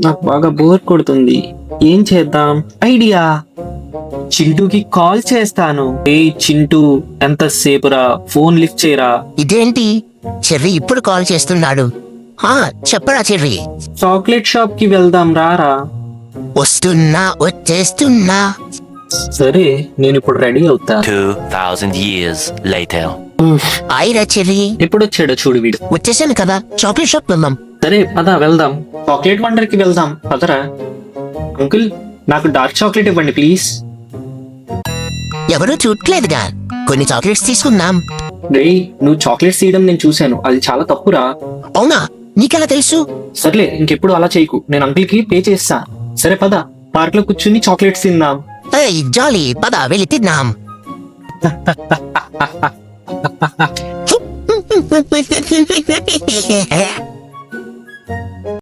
నాకు బాగా బోర్ కొడుతుంది. ఏం చేద్దాం? ఐడియా! చింటూకి కాల్ చేస్తాను. ఏ చింటూ, ఎంతసేపురా? ఫోన్ లిఫ్ట్ చేయరా. ఇదేంటి చెర్రీ ఇప్పుడు కాల్ చేస్తున్నాడు? చెప్పరా చెర్రీ. చాక్లెట్ షాప్ కి వెళ్దాం రారా. వచ్చేస్తున్నా. సరే, నేను ఇప్పుడు రెడీ అవుతా. 2000 years later. అయిరా చెర్రీ. ఎప్పుడు వచ్చాడో చూడు వీడు. వచ్చేసాను కదా, చాక్లెట్ షాప్ వెళ్దాం. సరే పద వెళ్దాం. చాక్లెట్ వండర్ కి వెళ్దాం పదరా. అంకుల్, నాకు డార్క్ చాక్లెట్ ఇవ్వండి ప్లీజ్. ఎవరూ చూడలేదుగా, కొన్ని చాక్లెట్స్ తీసుకుందాం. రేయ్, నువ్వు చాక్లెట్స్ తీయడం నేను చూశాను, అది చాలా తప్పురా. అవునా? నీకెలా తెలుసు? సర్లే, ఇంకెప్పుడు అలా చేయకు. నేను అంకుల్ కి పే చేస్తా. సరే పద, పార్క్ లో కూర్చుని చాక్లెట్స్ తిందాం. జాలీ, పద వెళ్ళి తిన్నాం.